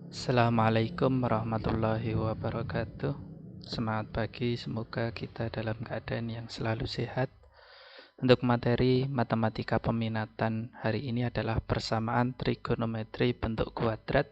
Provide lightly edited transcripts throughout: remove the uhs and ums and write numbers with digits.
Assalamualaikum warahmatullahi wabarakatuh. Semangat pagi, semoga kita dalam keadaan yang selalu sehat. Untuk materi matematika peminatan hari ini adalah persamaan trigonometri bentuk kuadrat.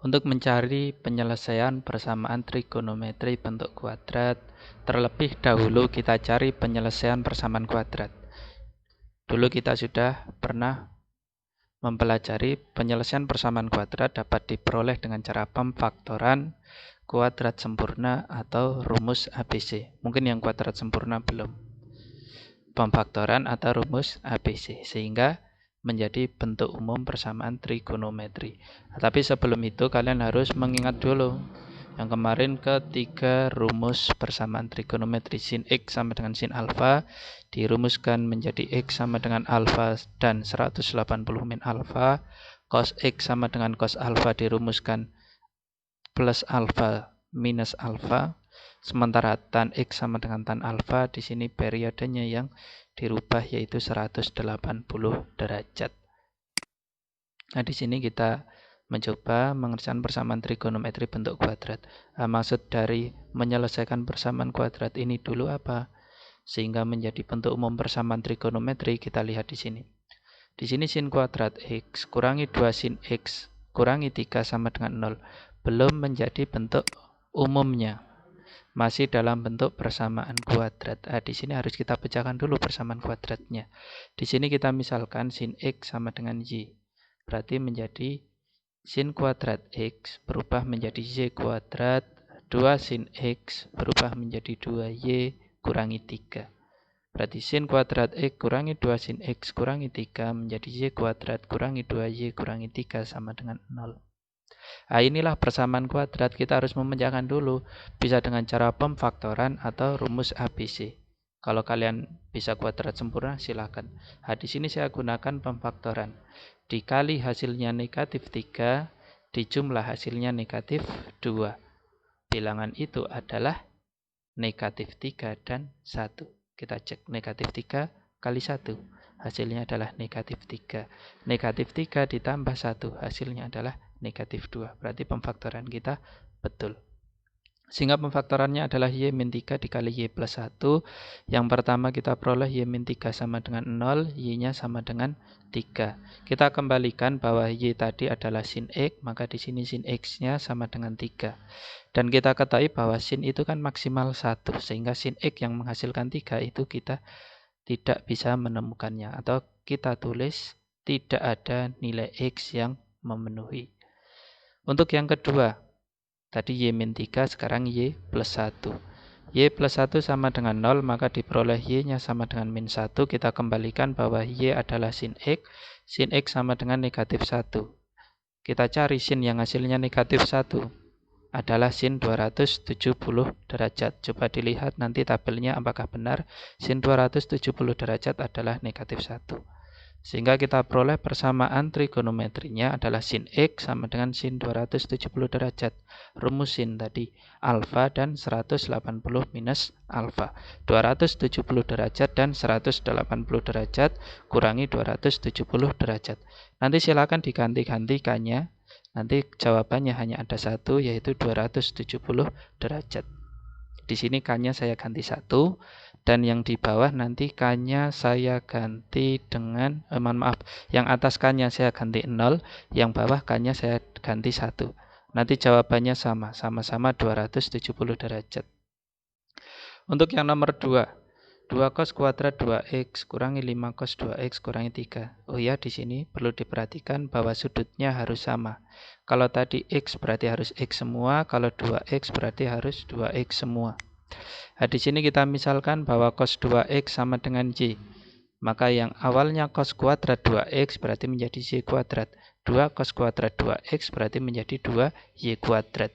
Untuk mencari penyelesaian persamaan trigonometri bentuk kuadrat, terlebih dahulu kita cari penyelesaian persamaan kuadrat. Dulu kita sudah pernah mempelajari penyelesaian persamaan kuadrat dapat diperoleh dengan cara pemfaktoran, kuadrat sempurna, atau rumus ABC. Mungkin yang kuadrat sempurna belum. Pemfaktoran atau rumus ABC, sehingga menjadi bentuk umum persamaan trigonometri. Tapi sebelum itu kalian harus mengingat dulu yang kemarin ketiga rumus persamaan trigonometri. Sin X sama dengan sin alfa dirumuskan menjadi X sama dengan alfa dan 180 min alfa. Cos X sama dengan cos alfa dirumuskan plus alfa minus alfa. Sementara tan X sama dengan tan alfa, di sini periodenya yang dirubah yaitu 180 derajat. Nah, di sini kita mencoba mengerjakan persamaan trigonometri bentuk kuadrat. Maksud dari menyelesaikan persamaan kuadrat ini dulu apa? Sehingga menjadi bentuk umum persamaan trigonometri, kita lihat di sini. Di sini sin kuadrat X kurangi 2 sin X kurangi 3 sama dengan 0. Belum menjadi bentuk umumnya. Masih dalam bentuk persamaan kuadrat. Di sini harus kita pecahkan dulu persamaan kuadratnya. Di sini kita misalkan sin X sama dengan Y. Berarti menjadi sin kuadrat X berubah menjadi Y kuadrat. 2 sin X berubah menjadi 2Y kurangi 3. Berarti sin kuadrat X kurangi 2 sin X kurangi 3 menjadi Y kuadrat kurangi 2Y kurangi 3 sama dengan 0. Inilah persamaan kuadrat. Kita harus memecahkan dulu. Bisa dengan cara pemfaktoran atau rumus ABC. Kalau kalian bisa kuadrat sempurna, silakan. Di sini saya gunakan pemfaktoran. Dikali hasilnya negatif 3, dijumlah hasilnya negatif 2. Bilangan itu adalah negatif 3 dan 1. Kita cek negatif 3 kali 1. Hasilnya adalah negatif 3. Negatif 3 ditambah 1. Hasilnya adalah negatif 2. Berarti pemfaktoran kita betul. Sehingga pemfaktorannya adalah Y min 3 dikali Y plus 1. Yang pertama kita peroleh Y min 3 sama dengan 0. Y-nya sama dengan 3. Kita kembalikan bahwa Y tadi adalah sin X. Maka di sini sin X-nya sama dengan 3. Dan kita ketahui bahwa sin itu kan maksimal 1. Sehingga sin X yang menghasilkan 3 itu kita tidak bisa menemukannya. Atau kita tulis tidak ada nilai X yang memenuhi. Untuk yang kedua, tadi Y min 3, sekarang Y plus 1. Y plus 1 sama dengan 0, maka diperoleh Y-nya sama dengan min 1. Kita kembalikan bahwa Y adalah sin X. Sin X sama dengan negatif 1. Kita cari sin yang hasilnya negatif 1. Adalah sin 270 derajat. Coba dilihat nanti tabelnya apakah benar. Sin 270 derajat adalah negatif 1. Sehingga kita peroleh persamaan trigonometrinya adalah sin X sama dengan sin 270 derajat. Rumus sin tadi alfa dan 180 minus alfa. 270 derajat dan 180 derajat kurangi 270 derajat. Nanti silakan diganti-gantikannya. Nanti jawabannya hanya ada satu, yaitu 270 derajat. Di sini K-nya saya ganti 1. Dan yang di bawah nanti K-nya saya ganti dengan, yang atas K-nya saya ganti 0, yang bawah K-nya saya ganti 1. Nanti jawabannya sama-sama 270 derajat. Untuk yang nomor 2, 2 cos kuadrat 2x kurangi 5 cos 2x kurangi 3. Oh ya, di sini perlu diperhatikan bahwa sudutnya harus sama. Kalau tadi x berarti harus x semua, kalau 2x berarti harus 2x semua. Di sini kita misalkan bahwa cos 2x sama dengan y. Maka yang awalnya cos kuadrat 2x berarti menjadi y kuadrat. 2 cos kuadrat 2x berarti menjadi 2y kuadrat.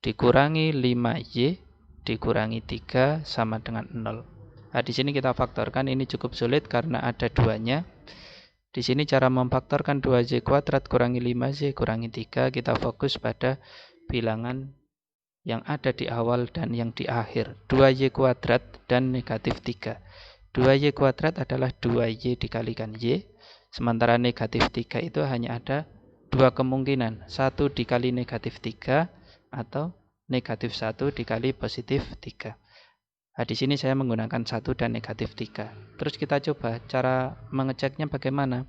Dikurangi 5y dikurangi 3 sama dengan 0. Di sini kita faktorkan, ini cukup sulit karena ada duanya. Di sini cara memfaktorkan 2y kuadrat kurangi 5y kurangi 3, kita fokus pada bilangan yang ada di awal dan yang di akhir. 2y kuadrat dan negatif 3. 2y kuadrat adalah 2y dikalikan y. Sementara negatif 3 itu hanya ada dua kemungkinan, 1 dikali negatif 3 atau negatif 1 dikali positif 3. Nah, di sini saya menggunakan 1 dan negatif 3. Terus kita coba cara mengeceknya bagaimana.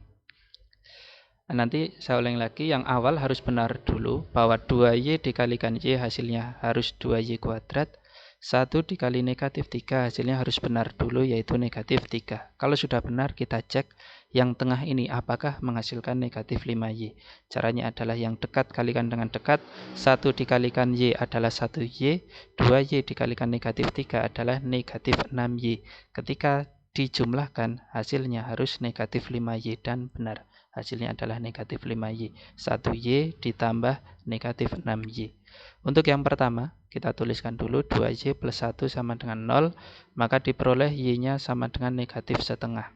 Nah, nanti saya ulang lagi, yang awal harus benar dulu bahwa 2Y dikalikan Y hasilnya harus 2Y kuadrat. 1 dikali negatif 3 hasilnya harus benar dulu, yaitu negatif 3. Kalau sudah benar, kita cek yang tengah ini apakah menghasilkan negatif 5Y. Caranya adalah yang dekat kalikan dengan dekat. 1 dikalikan Y adalah 1Y. 2Y dikalikan negatif 3 adalah negatif 6Y. Ketika dijumlahkan, hasilnya harus negatif 5Y dan benar. Hasilnya adalah negatif 5Y. 1Y ditambah negatif 6Y. Untuk yang pertama, kita tuliskan dulu 2Y plus 1 sama dengan 0, maka diperoleh Y-nya sama dengan negatif setengah.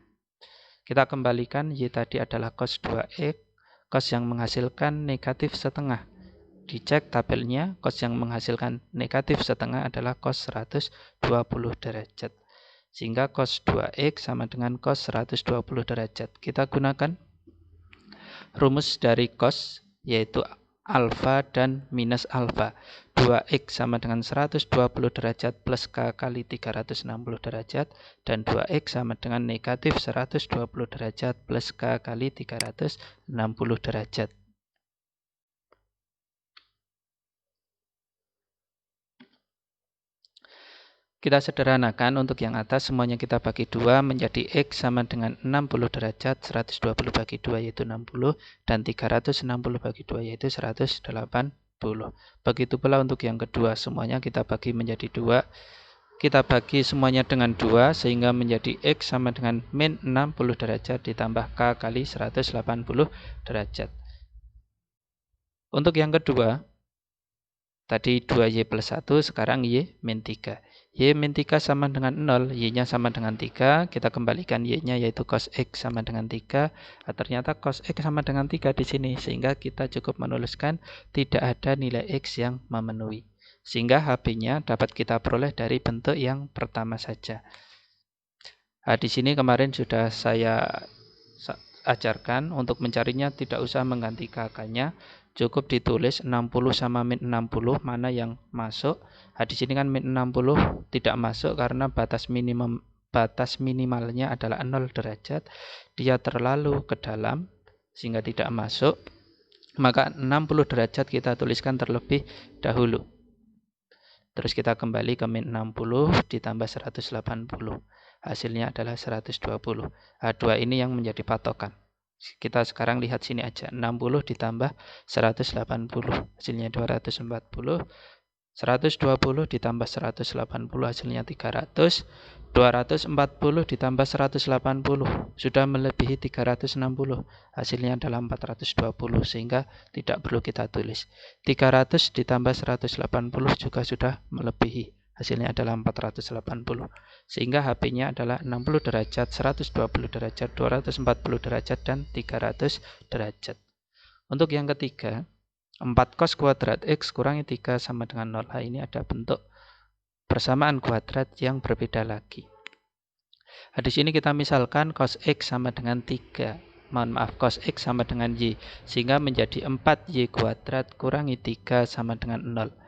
Kita kembalikan Y tadi adalah cos 2X, cos yang menghasilkan negatif setengah. Dicek tabelnya, cos yang menghasilkan negatif setengah adalah cos 120 derajat. Sehingga cos 2X sama dengan cos 120 derajat. Kita gunakan rumus dari cos, yaitu alfa dan minus alfa. 2X sama dengan 120 derajat plus K kali 360 derajat. Dan 2X sama dengan negatif 120 derajat plus K kali 360 derajat. Kita sederhanakan, untuk yang atas semuanya kita bagi 2 menjadi X sama dengan 60 derajat, 120 bagi 2 yaitu 60, dan 360 bagi 2 yaitu 180. Begitu pula untuk yang kedua, semuanya kita bagi menjadi 2. Kita bagi semuanya dengan 2 sehingga menjadi X sama dengan min 60 derajat ditambah K kali 180 derajat. Untuk yang kedua, tadi 2Y plus 1, sekarang Y min 3. Y min 3 sama dengan 0, Y-nya sama dengan 3, kita kembalikan Y-nya yaitu cos X sama dengan 3. Ternyata cos X sama dengan 3 di sini, sehingga kita cukup menuliskan tidak ada nilai X yang memenuhi. Sehingga HB-nya dapat kita peroleh dari bentuk yang pertama saja. Nah, di sini kemarin sudah saya ajarkan, untuk mencarinya tidak usah mengganti KK-nya. Cukup ditulis 60 sama min 60 mana yang masuk. Nah, di sini kan min 60 tidak masuk karena batas minimalnya adalah 0 derajat. Dia terlalu ke dalam sehingga tidak masuk. Maka 60 derajat kita tuliskan terlebih dahulu. Terus kita kembali ke min 60 ditambah 180. Hasilnya adalah 120. Nah, 2 ini yang menjadi patokan. Kita sekarang lihat sini aja, 60 ditambah 180 hasilnya 240, 120 ditambah 180 hasilnya 300, 240 ditambah 180 sudah melebihi 360, hasilnya adalah 420, sehingga tidak perlu kita tulis. 300 ditambah 180 juga sudah melebihi, hasilnya adalah 480. Sehingga HB-nya adalah 60 derajat, 120 derajat, 240 derajat, dan 300 derajat. Untuk yang ketiga, 4 cos kuadrat X kurangi 3 sama dengan 0. Ini ada bentuk persamaan kuadrat yang berbeda lagi. Nah, di sini kita misalkan cos X sama dengan 3. Cos X sama dengan Y. Sehingga menjadi 4Y kuadrat kurangi 3 sama dengan 0.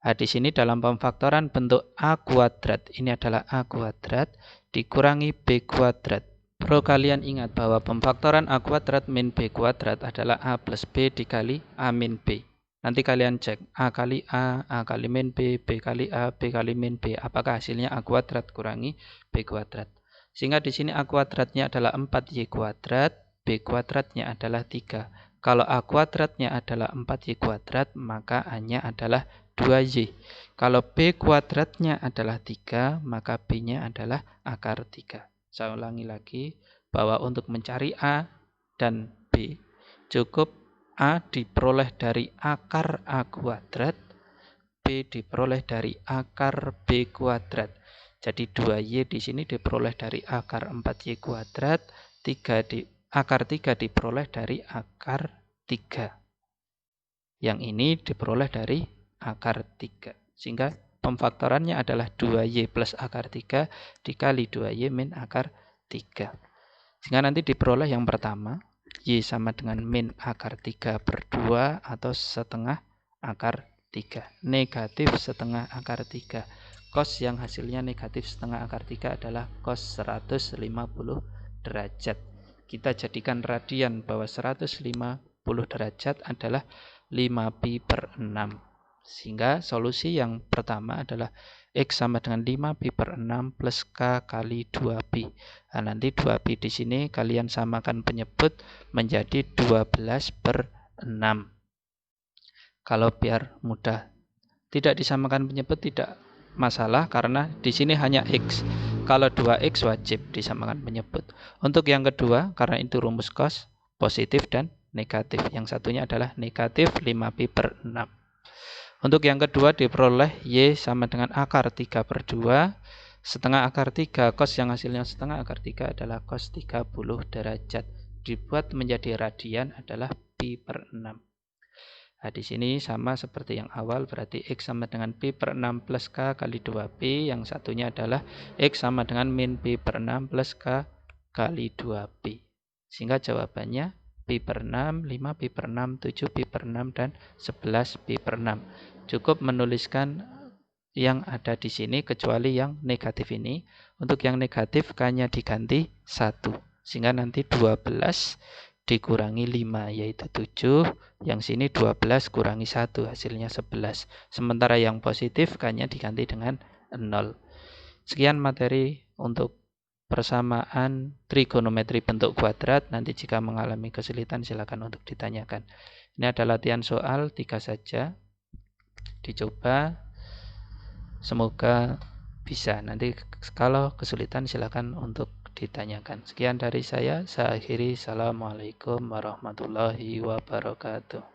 Nah, di sini dalam pemfaktoran bentuk A kuadrat, ini adalah A kuadrat, dikurangi B kuadrat. Perlu kalian ingat bahwa pemfaktoran A kuadrat min B kuadrat adalah A plus B dikali A min B. Nanti kalian cek A kali A kali min B, B kali A, B kali min B. Apakah hasilnya A kuadrat kurangi B kuadrat. Sehingga di sini A kuadratnya adalah 4Y kuadrat, B kuadratnya adalah 3. Kalau A kuadratnya adalah 4Y kuadrat, maka A-nya adalah 2Y. Kalau B kuadratnya adalah 3, maka B-nya adalah akar 3. Saya ulangi lagi, bahwa untuk mencari A dan B, cukup A diperoleh dari akar A kuadrat, B diperoleh dari akar B kuadrat. Jadi 2Y di sini diperoleh dari akar 4Y kuadrat, akar 3 diperoleh dari akar 3. Yang ini diperoleh dari akar 3. Sehingga pemfaktorannya adalah 2Y plus akar 3 dikali 2Y min akar 3. Sehingga nanti diperoleh yang pertama, Y sama dengan min akar 3 per 2 atau setengah akar 3. Negatif setengah akar 3. Cos yang hasilnya negatif setengah akar 3 adalah cos 150 derajat. Kita jadikan radian bahwa 150 derajat adalah 5pi per 6. Sehingga solusi yang pertama adalah X sama dengan 5pi per 6 plus K kali 2pi. Nah, nanti 2pi di sini kalian samakan penyebut menjadi 12 per 6. Kalau biar mudah tidak disamakan penyebut tidak masalah karena di sini hanya X. Kalau 2X wajib disamakan penyebut. Untuk yang kedua, karena itu rumus cos, positif dan negatif. Yang satunya adalah negatif 5pi per 6. Untuk yang kedua diperoleh Y sama dengan akar 3 per 2. Setengah akar 3, cos yang hasilnya setengah akar 3 adalah cos 30 derajat. Dibuat menjadi radian adalah pi per 6. Nah, di sini sama seperti yang awal, berarti X sama dengan pi per 6 plus K kali 2pi. Yang satunya adalah X sama dengan min pi per 6 plus K kali 2pi. Sehingga jawabannya pi per 6, 5 pi per 6, 7 pi per 6, dan 11 pi per 6. Cukup menuliskan yang ada di sini kecuali yang negatif ini. Untuk yang negatif K-nya diganti 1. Sehingga nanti 12 dikurangi 5 yaitu 7, yang sini 12 kurangi 1 hasilnya 11. Sementara yang positif K-nya diganti dengan 0. Sekian materi untuk persamaan trigonometri bentuk kuadrat. Nanti jika mengalami kesulitan silakan untuk ditanyakan. Ini adalah latihan soal 3 saja. Dicoba, semoga bisa. Nanti kalau kesulitan silakan untuk ditanyakan. Sekian dari saya akhiri. Assalamualaikum warahmatullahi wabarakatuh.